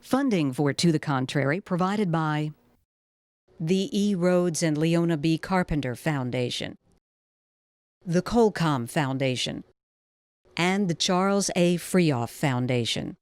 Funding for To the Contrary provided by the E. Rhodes and Leona B. Carpenter Foundation, the Colcom Foundation, and the Charles A. Freoff Foundation.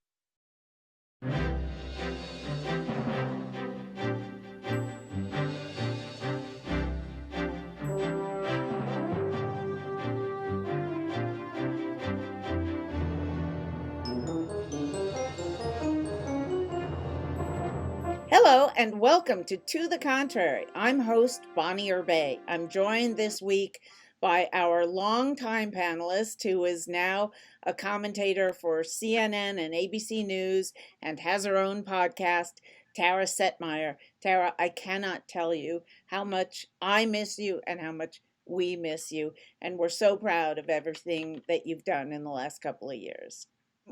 Hello and welcome to the Contrary. I'm host Bonnie Urbay. I'm joined this week by our longtime panelist who is now a commentator for CNN and ABC News and has her own podcast, Tara Setmayer. Tara, I cannot tell you how much I miss you and how much we miss you. And we're so proud of everything that you've done in the last couple of years.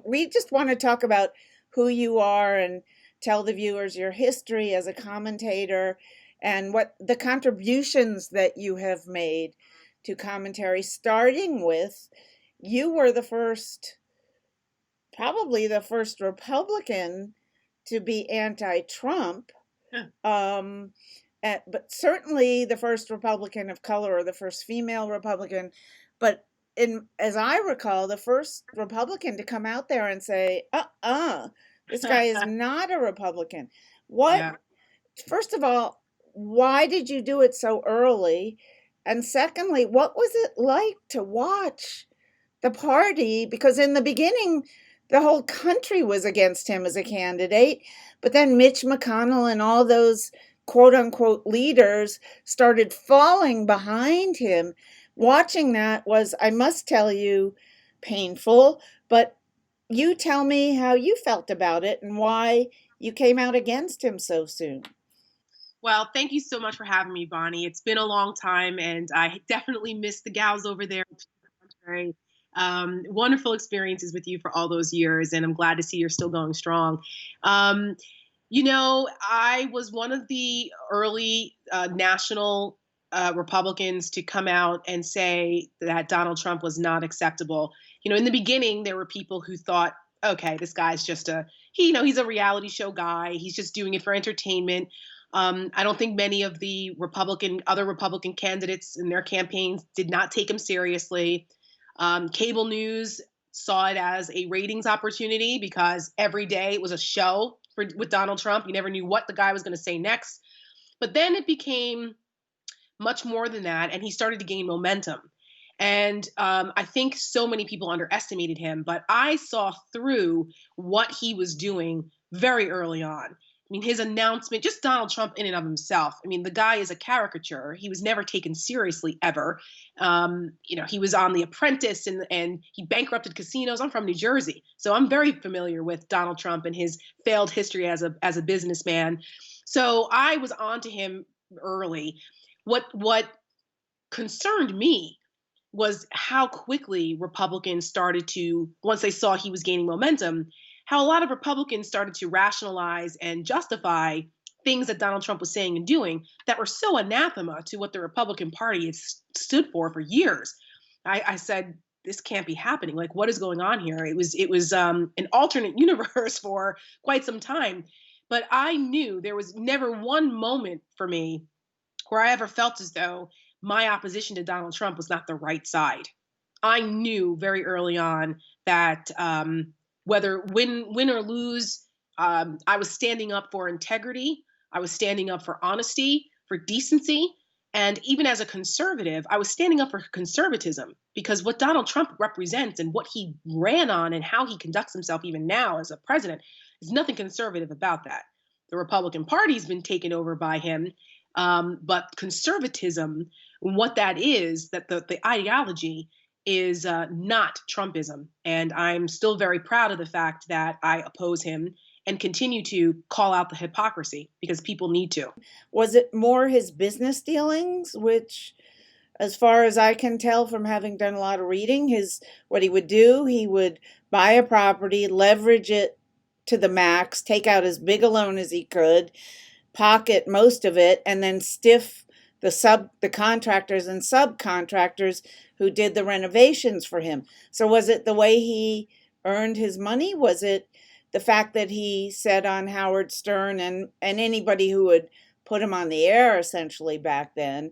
We just want to talk about who you are and tell the viewers your history as a commentator and what the contributions that you have made to commentary, starting with you were probably the first Republican to be anti-Trump, but certainly the first Republican of color or the first female Republican, but as I recall, the first Republican to come out there and say, this guy is not a Republican. First of all, why did you do it so early? And secondly, what was it like to watch the party? Because in the beginning, the whole country was against him as a candidate. But then Mitch McConnell and all those quote unquote leaders started falling behind him. Watching that was, I must tell you, painful. But you tell me how you felt about it and why you came out against him so soon. Well, thank you so much for having me, Bonnie. It's been a long time, and I definitely miss the gals over there. Wonderful experiences with you for all those years, and I'm glad to see you're still going strong. I was one of the early national Republicans to come out and say that Donald Trump was not acceptable. In the beginning, there were people who thought, okay, this guy's just he's a reality show guy. He's just doing it for entertainment. I don't think many of the other Republican candidates in their campaigns did not take him seriously. Cable news saw it as a ratings opportunity because every day it was a show with Donald Trump. You never knew what the guy was going to say next. But then it became much more than that, and he started to gain momentum. And I think so many people underestimated him, but I saw through what he was doing very early on. I mean, his announcement, just Donald Trump in and of himself. I mean, the guy is a caricature. He was never taken seriously ever. He was on The Apprentice and he bankrupted casinos. I'm from New Jersey, so I'm very familiar with Donald Trump and his failed history as a businessman. So I was on to him early. What concerned me was how quickly Republicans started to, once they saw he was gaining momentum, how a lot of Republicans started to rationalize and justify things that Donald Trump was saying and doing that were so anathema to what the Republican Party has stood for years. I said, this can't be happening. Like, what is going on here? It was an alternate universe for quite some time. But I knew there was never one moment for me where I ever felt as though my opposition to Donald Trump was not the right side. I knew very early on that whether win or lose, I was standing up for integrity. I was standing up for honesty, for decency. And even as a conservative, I was standing up for conservatism because what Donald Trump represents and what he ran on and how he conducts himself even now as a president is nothing conservative about that. The Republican Party's been taken over by him. But conservatism, what that is, that the ideology is not Trumpism. And I'm still very proud of the fact that I oppose him and continue to call out the hypocrisy because people need to. Was it more his business dealings, which, as far as I can tell from having done a lot of reading, what he would do, he would buy a property, leverage it to the max, take out as big a loan as he could, pocket most of it, and then stiff the contractors and subcontractors who did the renovations for him. So was it the way he earned his money? Was it the fact that he said on Howard Stern and anybody who would put him on the air essentially back then,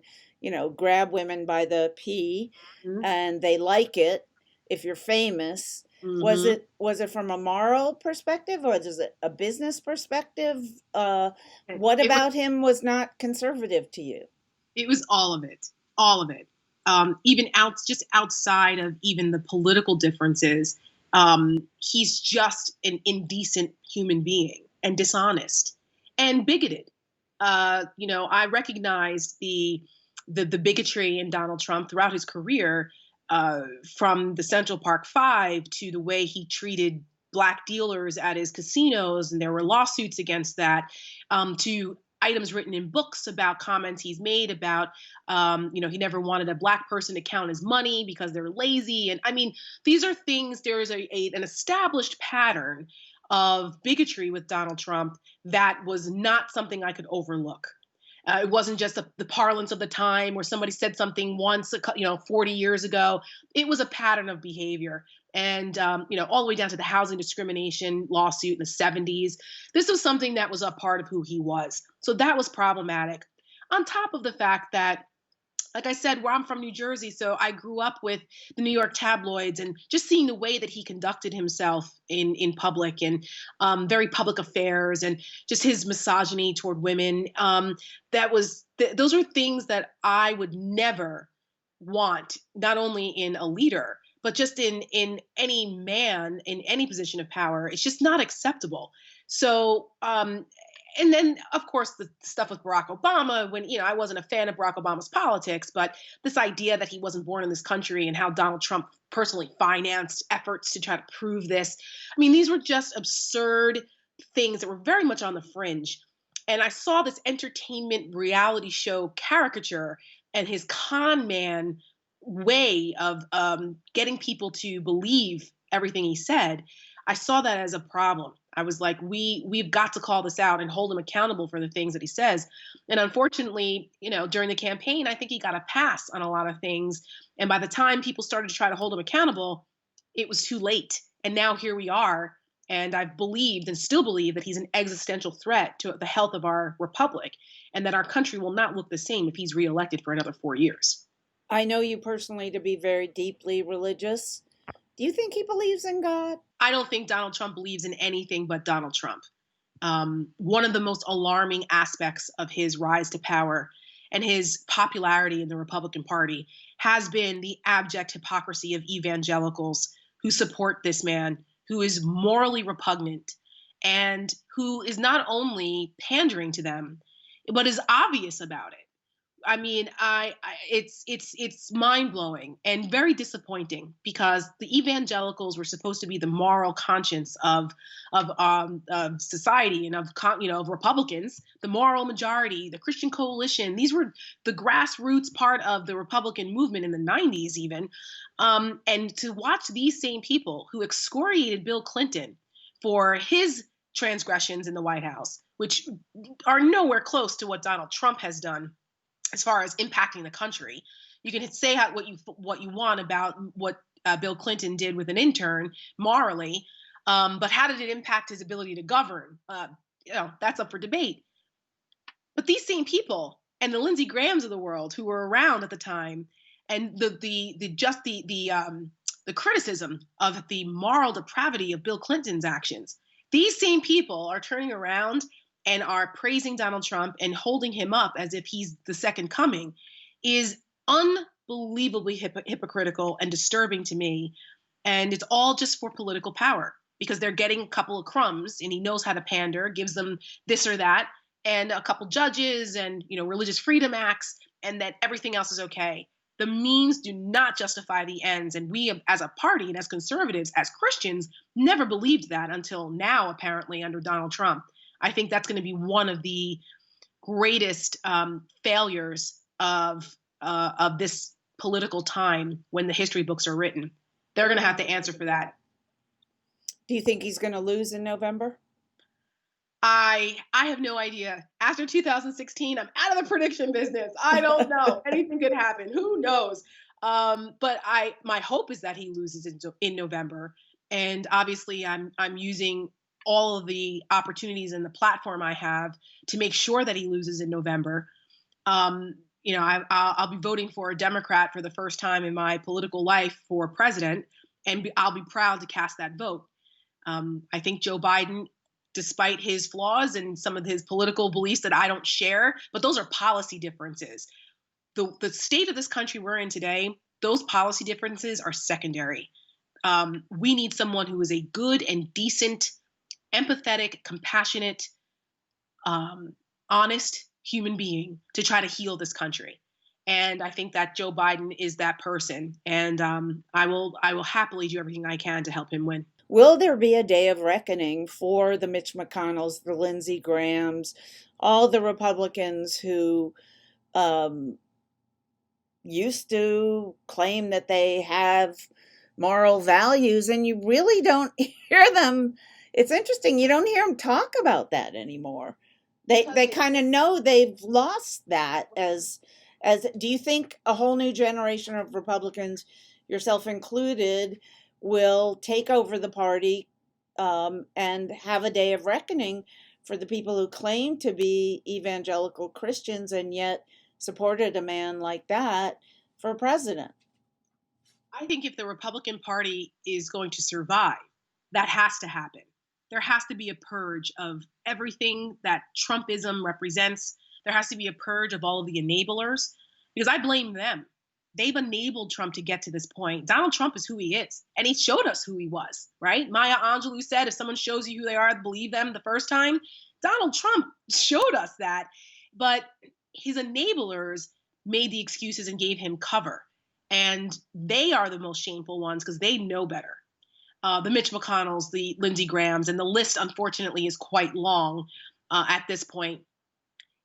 grab women by the pee Mhm. and they like it if you're famous. Was Mhm. it from a moral perspective, or is it a business perspective? What It was about him was not conservative to you? it was all of it. All of it. Even just outside of even the political differences, he's just an indecent human being and dishonest and bigoted. I recognized the bigotry in Donald Trump throughout his career, from the Central Park Five to the way he treated black dealers at his casinos, and there were lawsuits against that, to items written in books about comments he's made about, he never wanted a black person to count his money because they're lazy. And I mean, these are things, there is an established pattern of bigotry with Donald Trump that was not something I could overlook. It wasn't just the parlance of the time where somebody said something once, 40 years ago. It was a pattern of behavior. And, all the way down to the housing discrimination lawsuit in the 70s. This was something that was a part of who he was. So that was problematic. On top of the fact that, like I said, where I'm from, New Jersey, so I grew up with the New York tabloids and just seeing the way that he conducted himself in public and, very public affairs, and just his misogyny toward women. Those are things that I would never want, not only in a leader, but just in any man in any position of power. It's just not acceptable. So, and then of course the stuff with Barack Obama, when I wasn't a fan of Barack Obama's politics, but this idea that he wasn't born in this country and how Donald Trump personally financed efforts to try to prove this. I mean, these were just absurd things that were very much on the fringe. And I saw this entertainment reality show caricature and his con man way of, getting people to believe everything he said. I saw that as a problem. I was like, we've got to call this out and hold him accountable for the things that he says. And unfortunately, during the campaign, I think he got a pass on a lot of things. And by the time people started to try to hold him accountable, it was too late. And now here we are. And I've believed and still believe that he's an existential threat to the health of our republic, and that our country will not look the same if he's reelected for another 4 years. I know you personally to be very deeply religious. Do you think he believes in God? I don't think Donald Trump believes in anything but Donald Trump. One of the most alarming aspects of his rise to power and his popularity in the Republican Party has been the abject hypocrisy of evangelicals who support this man, who is morally repugnant and who is not only pandering to them, but is obvious about it. I mean, it's mind blowing and very disappointing, because the evangelicals were supposed to be the moral conscience of society and of Republicans, the moral majority, the Christian coalition. These were the grassroots part of the Republican movement in the 90s, even. And to watch these same people who excoriated Bill Clinton for his transgressions in the White House, which are nowhere close to what Donald Trump has done as far as impacting the country. You can say what you want about what Bill Clinton did with an intern morally, but how did it impact his ability to govern? That's up for debate. But these same people and the Lindsey Grahams of the world who were around at the time, and the criticism of the moral depravity of Bill Clinton's actions, these same people are turning around and are praising Donald Trump and holding him up as if he's the second coming, is unbelievably hypocritical and disturbing to me. And it's all just for political power, because they're getting a couple of crumbs and he knows how to pander, gives them this or that, and a couple judges and religious freedom acts, and that everything else is okay. The means do not justify the ends. And we as a party and as conservatives, as Christians, never believed that until now, apparently, under Donald Trump. I think that's going to be one of the greatest failures of this political time when the history books are written. They're going to have to answer for that. Do you think he's going to lose in November? I have no idea. After 2016, I'm out of the prediction business. I don't know. Anything could happen. Who knows? But my hope is that he loses in November. And obviously, I'm using all of the opportunities and the platform I have to make sure that he loses in November. I'll be voting for a Democrat for the first time in my political life for president, and I'll be proud to cast that vote. I think Joe Biden, despite his flaws and some of his political beliefs that I don't share, but those are policy differences. The state of this country we're in today, those policy differences are secondary. We need someone who is a good and decent, empathetic, compassionate, honest human being to try to heal this country. And I think that Joe Biden is that person. And I will happily do everything I can to help him win. Will there be a day of reckoning for the Mitch McConnells, the Lindsey Grahams, all the Republicans who used to claim that they have moral values, and you really don't hear them? It's interesting. You don't hear them talk about that anymore. They kind of know they've lost that as do you think a whole new generation of Republicans, yourself included, will take over the party and have a day of reckoning for the people who claim to be evangelical Christians and yet supported a man like that for president? I think if the Republican Party is going to survive, that has to happen. There has to be a purge of everything that Trumpism represents. There has to be a purge of all of the enablers, because I blame them. They've enabled Trump to get to this point. Donald Trump is who he is, and he showed us who he was, right? Maya Angelou said, if someone shows you who they are, believe them the first time. Donald Trump showed us that, but his enablers made the excuses and gave him cover. And they are the most shameful ones because they know better. The Mitch McConnells, the Lindsey Grahams, and the list, unfortunately, is quite long at this point.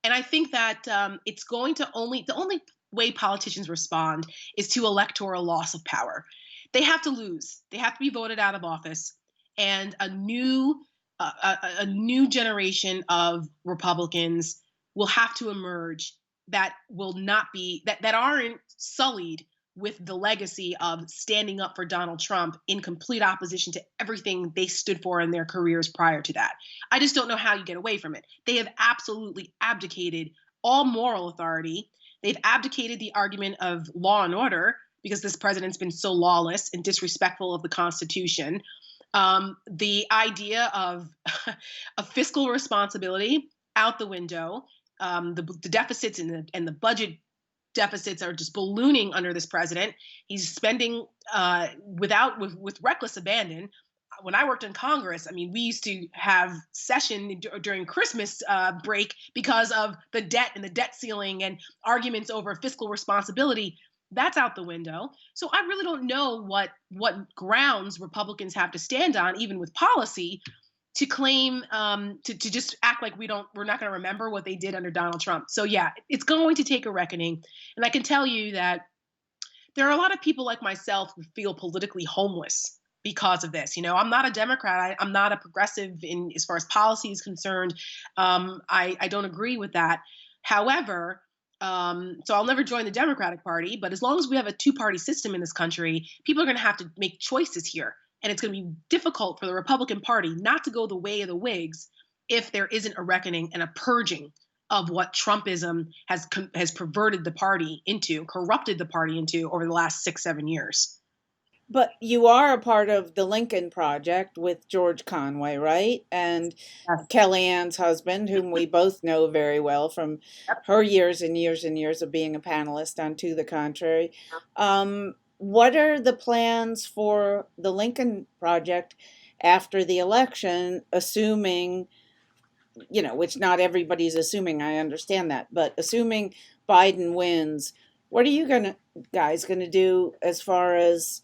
And I think that it's going to the only way politicians respond is to electoral loss of power. They have to lose. They have to be voted out of office, and a new generation of Republicans will have to emerge that will not be that aren't sullied with the legacy of standing up for Donald Trump in complete opposition to everything they stood for in their careers prior to that. I just don't know how you get away from it. They have absolutely abdicated all moral authority. They've abdicated the argument of law and order because this president's been so lawless and disrespectful of the Constitution. The idea of a fiscal responsibility out the window. The deficits and the budget deficits are just ballooning under this president. He's spending with reckless abandon. When I worked in Congress, I mean, we used to have session during Christmas break because of the debt and the debt ceiling and arguments over fiscal responsibility. That's out the window. So I really don't know what grounds Republicans have to stand on, even with policy, to claim to just act like we're not going to remember what they did under Donald Trump. So yeah, it's going to take a reckoning. And I can tell you that there are a lot of people like myself who feel politically homeless because of this. You know, I'm not a Democrat. I'm not a progressive in as far as policy is concerned. I don't agree with that. However, so I'll never join the Democratic Party, but as long as we have a two-party system in this country, people are going to have to make choices here. And it's going to be difficult for the Republican Party not to go the way of the Whigs if there isn't a reckoning and a purging of what Trumpism has perverted the party into, corrupted the party into over the last 6-7 years. But you are a part of the Lincoln Project with George Conway, right? And Yes. Kellyanne's husband, whom we both know very well from her years and years and years of being a panelist on To the Contrary. What are the plans for the Lincoln Project after the election, assuming, which not everybody's assuming, I understand that, but assuming Biden wins, what are you guys going to do as far as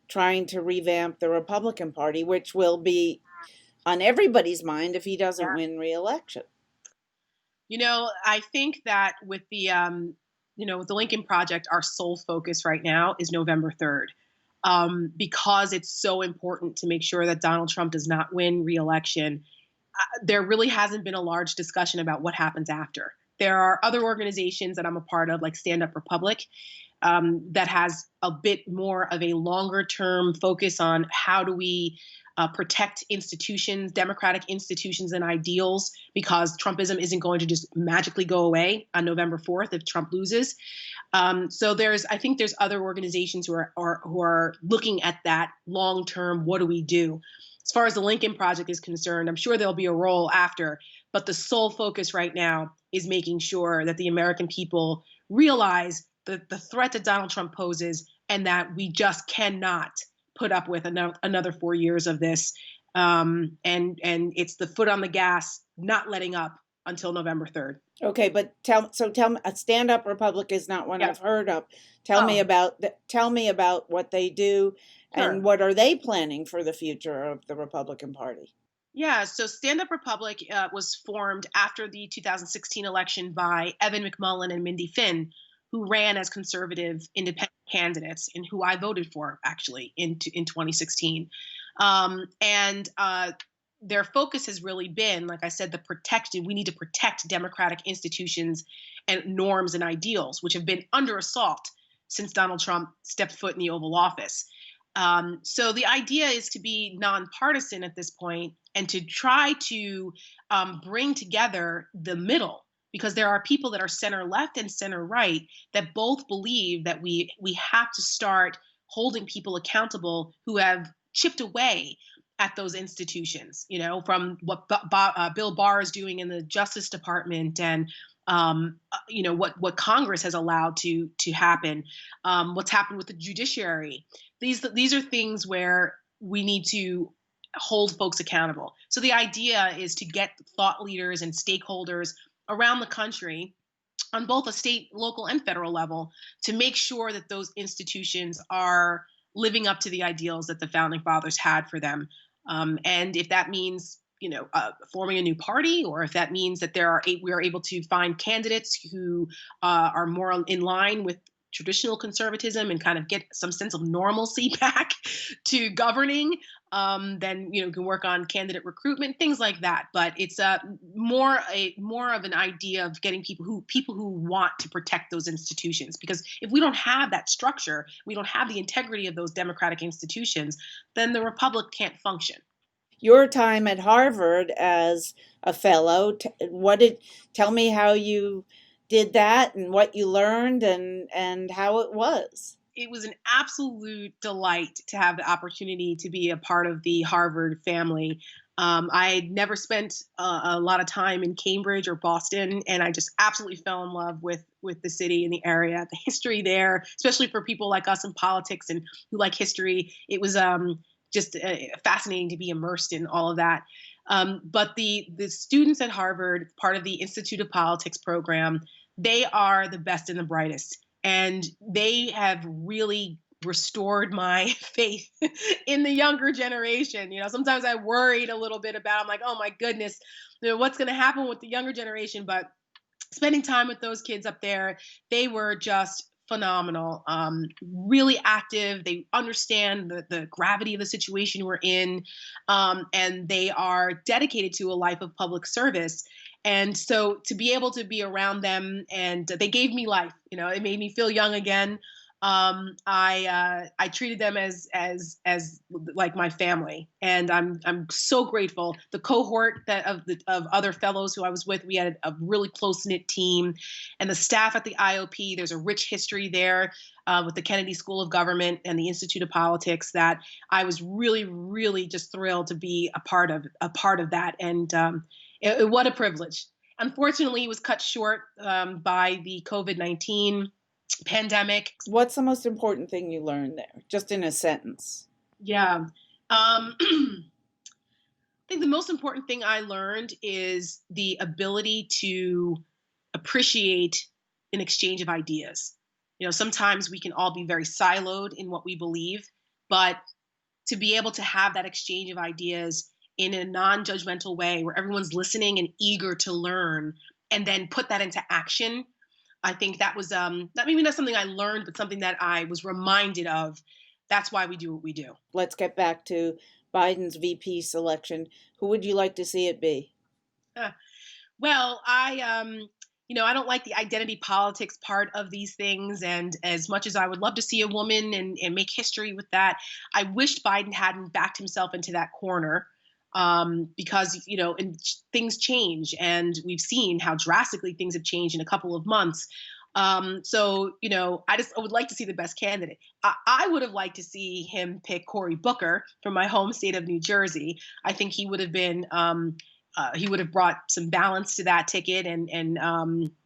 trying to revamp the Republican Party, which will be on everybody's mind if he doesn't win re-election? I think that with the with the Lincoln Project, our sole focus right now is November 3rd, because it's so important to make sure that Donald Trump does not win re-election. There really hasn't been a large discussion about what happens after. There are other organizations that I'm a part of, like Stand Up Republic, that has a bit more of a longer term focus on how do we protect institutions, democratic institutions and ideals, because Trumpism isn't going to just magically go away on November 4th if Trump loses. So I think there's other organizations who are looking at that long term. What do we do? As far as the Lincoln Project is concerned, I'm sure there'll be a role after, but the sole focus right now is making sure that the American people realize the threat that Donald Trump poses, and that we just cannot put up with another 4 years of this. And it's the foot on the gas, not letting up until November 3rd. Okay, but tell me, a stand-up Republic is not one I've heard of. Tell me about what they do, Sure. and what are they planning for the future of the Republican Party? Yeah, so Stand Up Republic was formed after the 2016 election by Evan McMullin and Mindy Finn, who ran as conservative independent candidates and who I voted for actually in 2016. Their focus has really been, like I said, we need to protect democratic institutions and norms and ideals, which have been under assault since Donald Trump stepped foot in the Oval Office. So the idea is to be nonpartisan at this point and to try to bring together the middle, because there are people that are center left and center right that both believe that we have to start holding people accountable who have chipped away at those institutions, from what Bill Barr is doing in the Justice Department, and what Congress has allowed to happen, what's happened with the judiciary. These are things where we need to hold folks accountable. So the idea is to get thought leaders and stakeholders around the country on both a state, local, and federal level to make sure that those institutions are living up to the ideals that the founding fathers had for them. And if that means, forming a new party, or if that means that we are able to find candidates who are more in line with traditional conservatism and kind of get some sense of normalcy back to governing, then you can work on candidate recruitment, things like that. But it's more of an idea of getting people who want to protect those institutions, because if we don't have that structure, we don't have the integrity of those democratic institutions, then the republic can't function. Your time at Harvard as a fellow, tell me how you did that and what you learned and how it was. It was an absolute delight to have the opportunity to be a part of the Harvard family. I had never spent a lot of time in Cambridge or Boston, and I just absolutely fell in love with the city and the area, the history there, especially for people like us in politics and who like history. It was just fascinating to be immersed in all of that. But the students at Harvard, part of the Institute of Politics program, they are the best and the brightest. And they have really restored my faith in the younger generation. Sometimes I worried a little bit about, I'm like, oh my goodness, what's going to happen with the younger generation? But spending time with those kids up there, they were just phenomenal, really active. They understand the gravity of the situation we're in, and they are dedicated to a life of public service. And so to be able to be around them, and they gave me life, it made me feel young again. I treated them as like my family, and I'm so grateful. The cohort of other fellows who I was with, we had a really close knit team, and the staff at the IOP. There's a rich history there with the Kennedy School of Government and the Institute of Politics that I was really, really just thrilled to be a part of that, and what a privilege. Unfortunately, it was cut short by the COVID-19 pandemic. What's the most important thing you learned there, just in a sentence? Yeah. I think the most important thing I learned is the ability to appreciate an exchange of ideas. Sometimes we can all be very siloed in what we believe, but to be able to have that exchange of ideas in a non-judgmental way where everyone's listening and eager to learn, and then put that into action. I think that was maybe not something I learned, but something that I was reminded of. That's why we do what we do. Let's get back to Biden's VP selection. Who would you like to see it be? Well, I I don't like the identity politics part of these things. And as much as I would love to see a woman and make history with that, I wished Biden hadn't backed himself into that corner, because, and things change. And we've seen how drastically things have changed in a couple of months. I would like to see the best candidate. I would have liked to see him pick Cory Booker from my home state of New Jersey. I think he would have been he would have brought some balance to that ticket and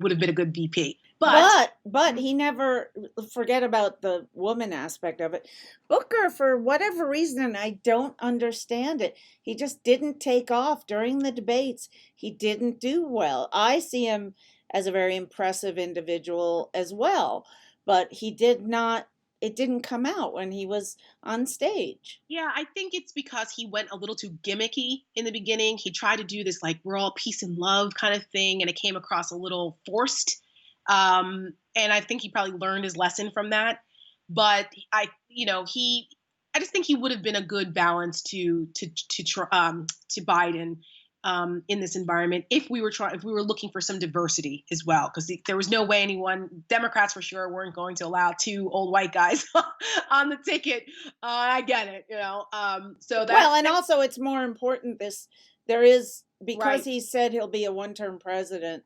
would have been a good VP. But he never, forget about the woman aspect of it. Booker, for whatever reason, and I don't understand it, he just didn't take off during the debates. He didn't do well. I see him as a very impressive individual as well, but he did not, it didn't come out when he was on stage. Yeah, I think it's because he went a little too gimmicky in the beginning. He tried to do this like we're all peace and love kind of thing, and it came across a little forced. And I think he probably learned his lesson from that. But I just think he would have been a good balance to Biden in this environment if we were looking for some diversity as well, because there was no way Democrats for sure weren't going to allow two old white guys on the ticket. I get it, and also it's more important because right. He said he'll be a one-term president.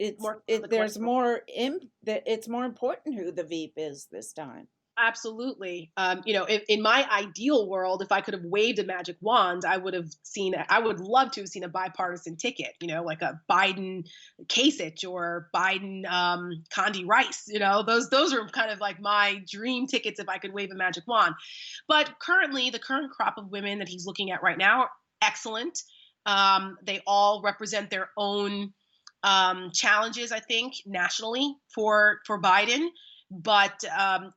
It's more important who the VP is this time. Absolutely. In my ideal world, if I could have waved a magic wand, I would love to have seen a bipartisan ticket, like a Biden Kasich or Biden Condi Rice. Those are kind of like my dream tickets if I could wave a magic wand. But currently, the current crop of women that he's looking at right now are excellent. They all represent their own challenges, I think, nationally for Biden. But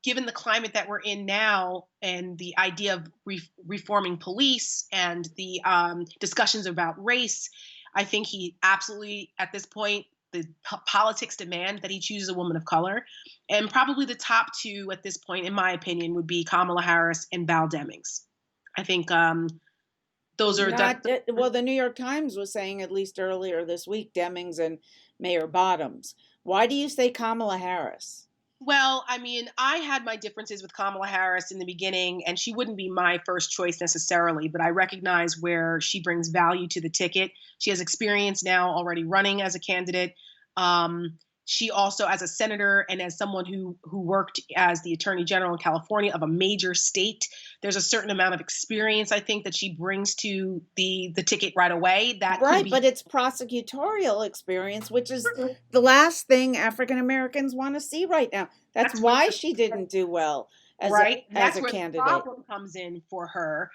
given the climate that we're in now and the idea of reforming police and the discussions about race, I think he absolutely, at this point, the politics demand that he chooses a woman of color. And probably the top two at this point, in my opinion, would be Kamala Harris and Val Demings. I think those are... the New York Times was saying, at least earlier this week, Demings and Mayor Bottoms. Why do you say Kamala Harris? Well, I mean, I had my differences with Kamala Harris in the beginning, and she wouldn't be my first choice necessarily, but I recognize where she brings value to the ticket. She has experience now already running as a candidate. She also, as a senator and as someone who worked as the attorney general in California of a major state, there's a certain amount of experience, I think, that she brings to the ticket right away. But it's prosecutorial experience, which is the last thing African Americans want to see right now. That's why she didn't do well as a candidate. That's where the problem comes in for her,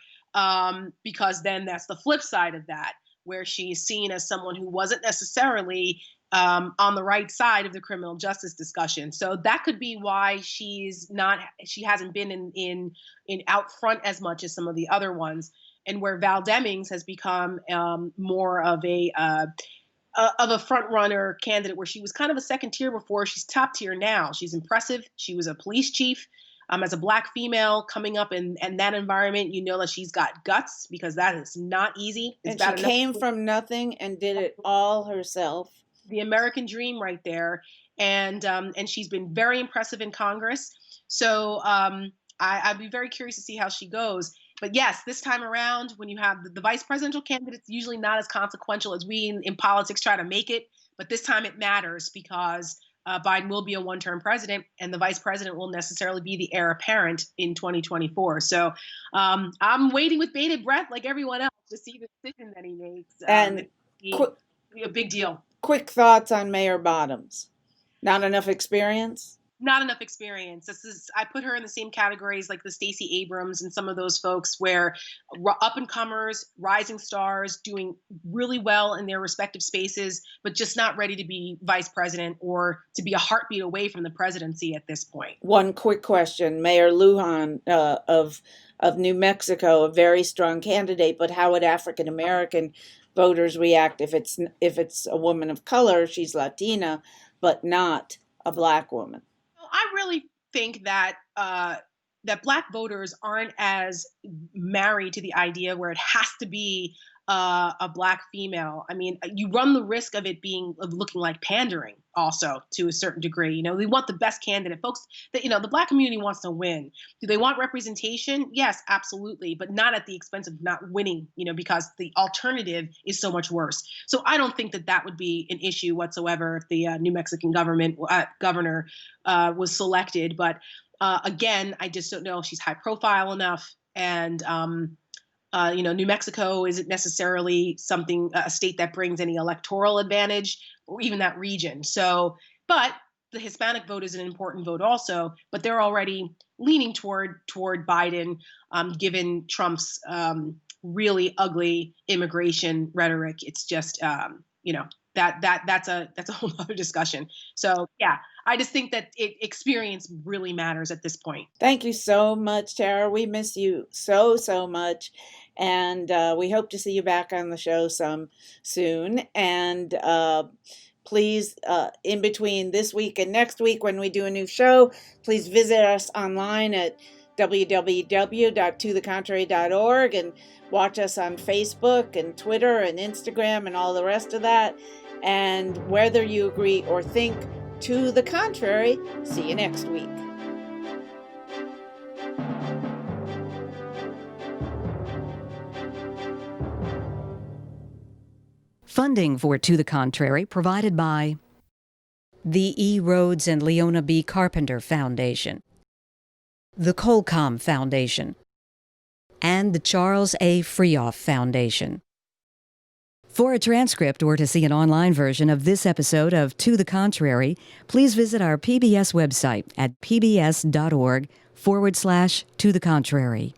because then that's the flip side of that, where she's seen as someone who wasn't necessarily on the right side of the criminal justice discussion. So that could be why she hasn't been in out front as much as some of the other ones, and where Val Demings has become more of a front runner candidate, where she was kind of a second tier before. She's top tier now. She's impressive. She was a police chief. As a Black female coming up in that environment, that she's got guts, because that is not easy. And she came from nothing and did it all herself. The American dream right there. And she's been very impressive in Congress. So I'd be very curious to see how she goes. But yes, this time around, when you have the vice presidential candidate, it's usually not as consequential as we in politics try to make it. But this time it matters, because Biden will be a one-term president, and the vice president will necessarily be the heir apparent in 2024. So I'm waiting with bated breath, like everyone else, to see the decision that he makes. And a big deal. Quick thoughts on Mayor Bottoms. Not enough experience? Not enough experience. I put her in the same categories like the Stacey Abrams and some of those folks, where up-and-comers, rising stars, doing really well in their respective spaces, but just not ready to be vice president or to be a heartbeat away from the presidency at this point. One quick question. Mayor Lujan of New Mexico, a very strong candidate, but how would African-American voters react if it's a woman of color? She's Latina, but not a Black woman. I really think that that Black voters aren't as married to the idea where it has to be a black female, I mean, you run the risk of looking like pandering also to a certain degree. We want the best candidate. Folks, that the black community wants to win. Do they want representation? Yes, absolutely, but not at the expense of not winning, because the alternative is so much worse. So I don't think that would be an issue whatsoever if the New Mexican governor was selected. But again, I just don't know if she's high profile enough. And New Mexico isn't necessarily a state that brings any electoral advantage, or even that region. So, but the Hispanic vote is an important vote also, but they're already leaning toward Biden, given Trump's really ugly immigration rhetoric. It's just, that's a whole other discussion. So yeah, I just think that experience really matters at this point. Thank you so much, Tara. We miss you so much. And we hope to see you back on the show soon. And please, in between this week and next week when we do a new show, please visit us online at www.tothecontrary.org and watch us on Facebook and Twitter and Instagram and all the rest of that. And whether you agree or think to the contrary, see you next week. Funding for To the Contrary provided by the E. Rhodes and Leona B. Carpenter Foundation, the Colcom Foundation, and the Charles A. Freoff Foundation. For a transcript or to see an online version of this episode of To the Contrary, please visit our PBS website at pbs.org/To the Contrary.